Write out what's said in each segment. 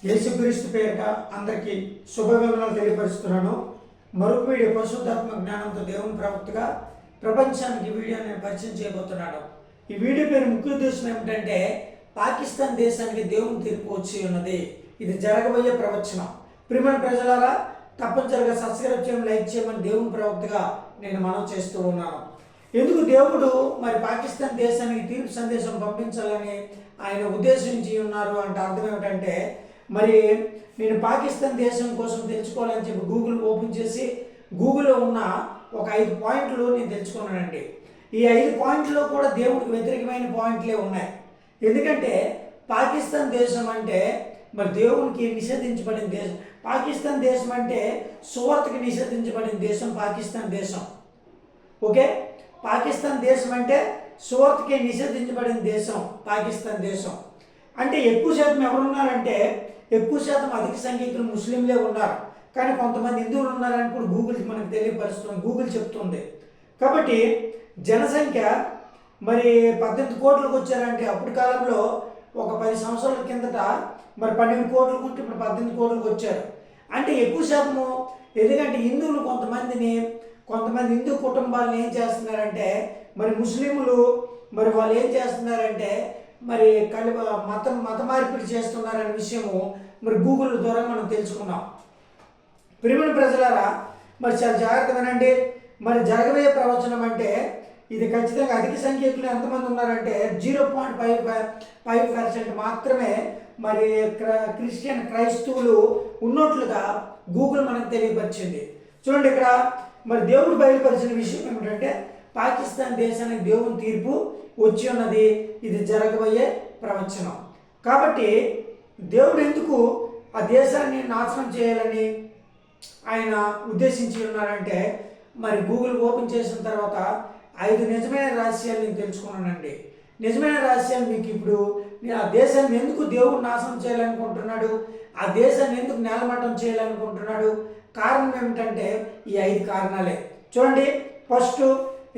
యేసుక్రీస్తు పేరిట అందరికీ శుభవేమనాలు తెలియపరుస్తున్నాను. మరొక వీడియో పరిశుద్ధాత్మ జ్ఞానంతో దేవుని ప్రవక్తగా ప్రపంచానికి ఈ వీడియో నేను పరిచయం చేయబోతున్నాను. ఈ వీడియో పేరు ముఖ్య ఉద్దేశం ఏమిటంటే పాకిస్తాన్ దేశానికి దేవుని తీర్పు వచ్చి ఉన్నది. ఇది జరగబోయే ప్రవచనం. ప్రియమైన ప్రజలారా, తప్పనిసరిగా సబ్స్క్రైబ్ చేయమని, లైక్ చేయమని దేవుని ప్రవక్తగా నేను మనవి చేస్తూ ఉన్నాను. ఎందుకు దేవుడు మరి పాకిస్తాన్ దేశానికి తీర్పు సందేశం పంపించాలని ఆయన ఉద్దేశించి ఉన్నారు అంటే అర్థం ఏమిటంటే, మరి నేను పాకిస్తాన్ దేశం కోసం తెలుసుకోవాలని చెప్పి గూగుల్ ఓపెన్ చేసి గూగుల్లో ఉన్న ఒక 5 పాయింట్లు నేను తెలుసుకున్నానండి. ఈ 5 పాయింట్లో కూడా దేవుడికి వ్యతిరేకమైన పాయింట్లే ఉన్నాయి. ఎందుకంటే పాకిస్తాన్ దేశం అంటే మరి దేవునికి నిషేధించబడిన దేశం. పాకిస్తాన్ దేశం అంటే సువార్తకి నిషేధించబడిన దేశం పాకిస్తాన్ దేశం. ఓకే, పాకిస్తాన్ దేశం అంటే సువార్తకి నిషేధించబడిన దేశం పాకిస్తాన్ దేశం. అంటే ఎక్కువ శాతం ఎవరున్నారంటే, ఎక్కువ శాతం అధిక సంఖ్యకులు ముస్లింలే ఉన్నారు. కానీ కొంతమంది హిందువులు ఉన్నారని కూడా గూగుల్ మనకు తెలియపరుస్తుంది, గూగుల్ చెప్తుంది. కాబట్టి జనసంఖ్య మరి 18 కోట్లకు వచ్చారంటే అప్పటి కాలంలో ఒక 10 సంవత్సరాల కిందట మరి 12 కోట్లకు ఉంటే ఇప్పుడు 18 కోట్లకు వచ్చారు. అంటే ఎక్కువ శాతము. ఎందుకంటే హిందువులు కొంతమంది హిందూ కుటుంబాలను ఏం చేస్తున్నారంటే, మరి ముస్లింలు మరి వాళ్ళు ఏం చేస్తున్నారంటే మరి మత మార్పిడి చేస్తున్నారనే విషయము మరి గూగుల్ ద్వారా మనం తెలుసుకున్నాం. ప్రియమైన ప్రజలారా, మరి చాలా జాగ్రత్త వినండి. మరి జరగబోయే ప్రవచనం అంటే ఇది ఖచ్చితంగా అధిక సంఖ్యకులు ఎంతమంది ఉన్నారంటే 0.55% మాత్రమే మరి క్రైస్తవులు ఉన్నట్లుగా గూగుల్ మనకు తెలియపరిచింది. చూడండి, ఇక్కడ మరి దేవుడు బయలుపరిచిన విషయం ఏమిటంటే పాకిస్తాన్ దేశానికి దేవుని తీర్పు వచ్చి ఉన్నది. ఇది జరగబోయే ప్రవచనం. కాబట్టి దేవుడు ఎందుకు ఆ దేశాన్ని నాశనం చేయాలని ఆయన ఉద్దేశించి ఉన్నారంటే, మరి గూగుల్ ఓపెన్ చేసిన తర్వాత 5 నిజమైన రహస్యాలు నేను తెలుసుకున్నానండి. నిజమైన రహస్యాలు మీకు ఇప్పుడు ఆ దేశాన్ని ఎందుకు దేవుడు నాశనం చేయాలనుకుంటున్నాడు, ఆ దేశాన్ని ఎందుకు నేలమట్టం చేయాలనుకుంటున్నాడు, కారణం ఏమిటంటే ఈ 5 కారణాలే. చూడండి, ఫస్ట్,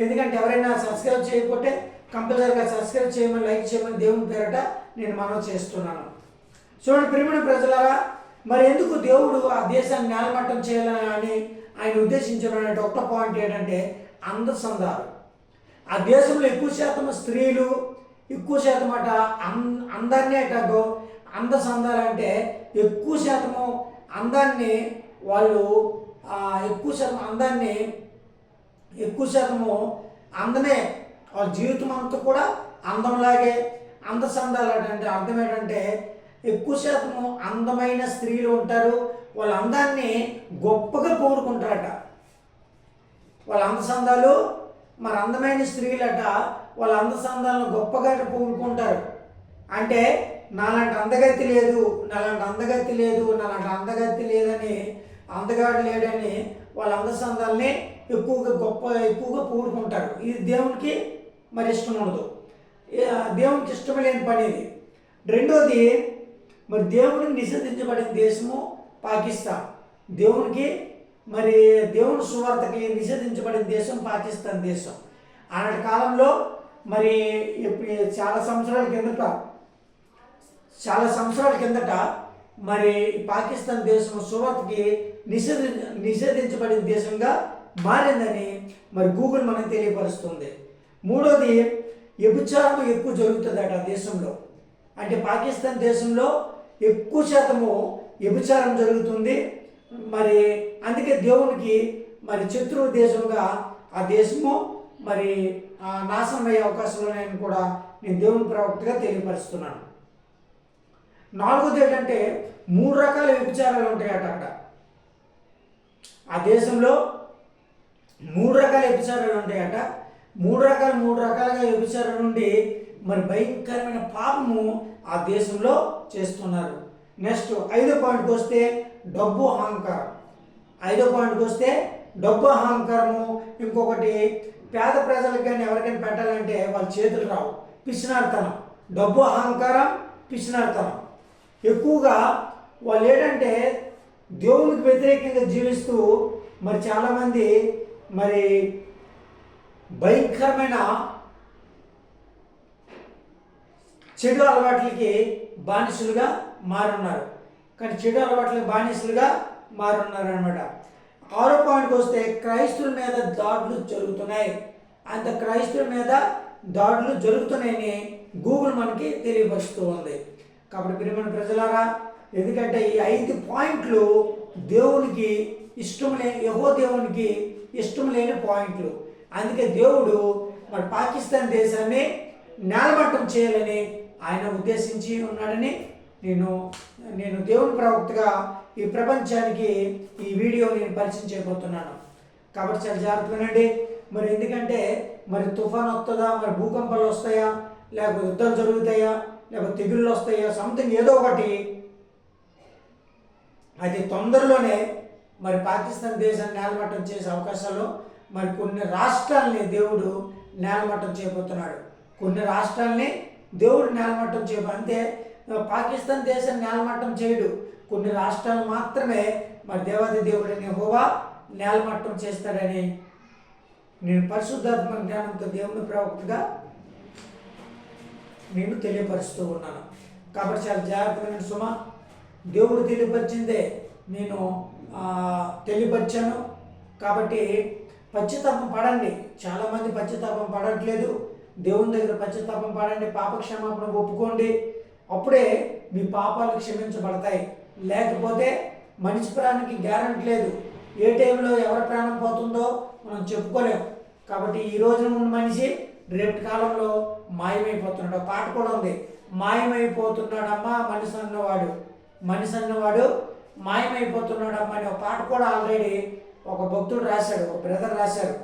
ఎందుకంటే ఎవరైనా సబ్స్క్రైబ్ చేయకపోతే కంపల్సరీగా సబ్స్క్రైబ్ చేయమని, లైక్ చేయమని దేవుని పేరట నేను మనవి చేస్తున్నాను. చూడండి ప్రియమైన ప్రజలారా, మరి ఎందుకు దేవుడు ఆ దేశాన్ని నేలమట్టం చేయాలని ఆయన ఉద్దేశించాడు ఒక్క పాయింట్ ఏంటంటే అందసందాలు. ఆ దేశంలో ఎక్కువ శాతం స్త్రీలు, ఎక్కువ శాతం అట అందాన్ని అటో అందసందాలు అంటే ఎక్కువ శాతము అందాన్ని వాళ్ళు ఎక్కువ శాతము అందమే వాళ్ళ జీవితం అంతా కూడా అందంలాగే అందసందాలు అంటే అర్థం ఏంటంటే ఎక్కువ శాతము అందమైన స్త్రీలు ఉంటారు. వాళ్ళ అందాన్ని గొప్పగా కోరుకుంటారట. వాళ్ళ అందసందాలు మరి అందమైన స్త్రీలట వాళ్ళ అందసందాలను గొప్పగా కోరుకుంటారు. అంటే నాలాంటి అందగతి లేదు, నాలాంటి అందగతి లేదని, అందగాడు లేడని వాళ్ళ అందసందాలని ఎక్కువగా కోరుకుంటారు. ఇది దేవునికి మరి ఇష్టం ఉండదు. దేవునికి ఇష్టం లేని పని ఇది. రెండోది, మరి దేవునికి నిషేధించబడిన దేశము పాకిస్తాన్. దేవుని సువార్తకి నిషేధించబడిన దేశం పాకిస్తాన్ దేశం. ఆనాటి కాలంలో మరి చాలా సంవత్సరాల కిందట మరి పాకిస్తాన్ దేశం సువార్తకి నిషేధించబడిన దేశంగా మారిందని మరి గూగుల్ మనకు తెలియపరుస్తుంది. మూడోది, వ్యభిచారం ఎక్కువ జరుగుతుందట ఆ దేశంలో. అంటే పాకిస్తాన్ దేశంలో ఎక్కువ శాతము వ్యభిచారం జరుగుతుంది. మరి అందుకే దేవునికి మరి శత్రువు దేశంగా ఆ దేశము మరి నాశనం అయ్యే అవకాశాలు ఉన్నాయని కూడా నేను దేవుని ప్రవక్తగా తెలియపరుస్తున్నాను. నాలుగోది ఏంటంటే 3 రకాల వ్యభిచారాలు ఉంటాయట అక్కడ. ఆ దేశంలో 3 రకాల వ్యభిచారాలు ఉంటాయట. 3 రకాలుగా వ్యభిచారం నుండి మరి భయంకరమైన పాపము ఆ దేశంలో చేస్తున్నారు. నెక్స్ట్ 5వ పాయింట్కి వస్తే డబ్బు అహంకారము. ఇంకొకటి, పేద ప్రజలకు కానీ ఎవరికైనా పెట్టాలంటే వాళ్ళ చేతులు రావు. పిసినారితనం, డబ్బు అహంకారం, పిసినారితనం. ఎక్కువగా వాళ్ళు ఏంటంటే దేవునికి వ్యతిరేకంగా జీవిస్తూ మరి చాలామంది మరి భయంకరమైన చెడు అలవాట్లకి బానిసలుగా మారున్నారు. కానీ చెడు అలవాట్లకు బానిసలుగా మారున్నారనమాట. 6వ పాయింట్కి వస్తే క్రైస్తవుల మీద దాడులు జరుగుతున్నాయి. అంత క్రైస్తవుల మీద దాడులు జరుగుతున్నాయని గూగుల్ మనకి తెలియపరుస్తూ ఉంది. కాబట్టి ప్రియమైన ప్రజలారా, ఎందుకంటే ఈ 5 పాయింట్లు దేవునికి ఇష్టం లేని, యెహోవా దేవునికి ఇష్టం లేని పాయింట్లు. అందుకే దేవుడు మరి పాకిస్తాన్ దేశాన్ని నేలమట్టం చేయాలని ఆయన ఉద్దేశించి ఉన్నాడని నేను దేవుని ప్రవక్తగా ఈ ప్రపంచానికి ఈ వీడియో నేను పరిచయం చేయబోతున్నాను. కాబట్టి చాలా జాగ్రత్తగా వినండి. మరి ఎందుకంటే మరి తుఫాన్ వస్తుందా, మరి భూకంపాలు వస్తాయా, లేకపోతే యుద్ధాలు జరుగుతాయా, లేకపోతే తెగుళ్ళు వస్తాయా, సంథింగ్ ఏదో ఒకటి అది తొందరలోనే మరి పాకిస్తాన్ దేశాన్ని నేలమట్టం చేసే అవకాశాలు, మరి కొన్ని రాష్ట్రాలని దేవుడు నేలమట్టం చేయబోతున్నాడు. కొన్ని రాష్ట్రాలని దేవుడు నేలమట్టం అంతే పాకిస్తాన్ దేశాన్ని నేలమట్టం చేయడు. కొన్ని రాష్ట్రాలు మాత్రమే మరి దేవాది దేవుడిని యెహోవా నేలమట్టం చేస్తాడని నేను పరిశుద్ధాత్మ జ్ఞానంతో దేవుని ప్రవక్తగా నేను తెలియపరుస్తూ ఉన్నాను. కాబట్టి చాలా జాగ్రత్తగా సుమ, దేవుడు తెలియపరిచిందే నేను తెలియపరిచాను. కాబట్టి పశ్చాత్తాపం పడండి. చాలామంది పశ్చాత్తాపం పడట్లేదు. దేవుని దగ్గర పశ్చాత్తాపం పడండి, పాపక్షమాపణ ఒప్పుకోండి. అప్పుడే మీ పాపాలు క్షమించబడతాయి. లేకపోతే మనిషి ప్రాణానికి గ్యారెంటీ లేదు. ఏ టైంలో ఎవరి ప్రాణం పోతుందో మనం చెప్పుకోలేము. కాబట్టి ఈ రోజున ఉన్న మనిషి రేపటి కాలంలో మాయమైపోతున్నాడు. పాట కూడా ఉంది, మాయమైపోతున్నాడమ్మా మనిషి అన్నవాడు మాయమైపోతున్నాడమ్మా అని ఒక పాట కూడా ఆల్రెడీ ఒక భక్తుడు రాశాడు, ఒక బ్రదర్ రాశారు.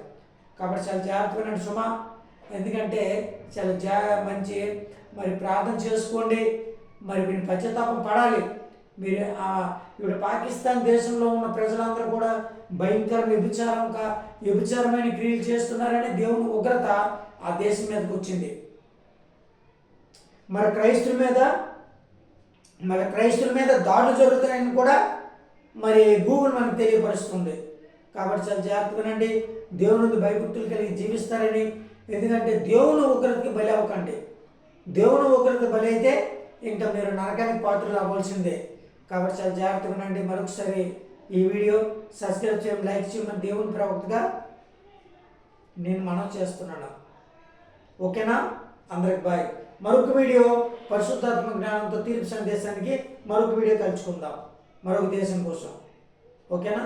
కాబట్టి చాలా జాగ్రత్తగా సుమ, ఎందుకంటే చాలా మంచి మరి ప్రార్థన చేసుకోండి. మరి మీరు పశ్చాత్తాపం పడాలి. మీరు ఇప్పుడు పాకిస్తాన్ దేశంలో ఉన్న ప్రజలందరూ కూడా భయంకర వ్యభిచారమైన క్రియలు చేస్తున్నారని దేవుని ఉగ్రత ఆ దేశం మీదకి వచ్చింది. మరి క్రైస్తవుల మీద దాడులు జరుగుతున్నాయని కూడా మరి గూగుల్ మనకు తెలియపరుస్తుంది. కాబట్టి చాలా జాగ్రత్తగానండి. దేవుని భయభక్తులు కలిగి జీవిస్తారని. ఎందుకంటే దేవుని ఉగ్రతకి బలి అవ్వకండి. దేవుని ఉగ్రత బలి అయితే ఇంకా మీరు నరకానికి పాత్రలు అవ్వాల్సిందే. కాబట్టి చాలా జాగ్రత్తగా ఉండండి. మరొకసారి ఈ వీడియో సబ్స్క్రైబ్ చేయడం, లైక్ చేయమని దేవుని ప్రవక్తగా నేను మనవి చేస్తున్నాను. ఓకేనా? అందరికి బాయ్. మరొక వీడియో పరిశుద్ధాత్మ జ్ఞానంతో తీర్పు సందేశానికి మరొక వీడియో కలుసుకుందాం, మరొక దేశం కోసం. ఓకేనా?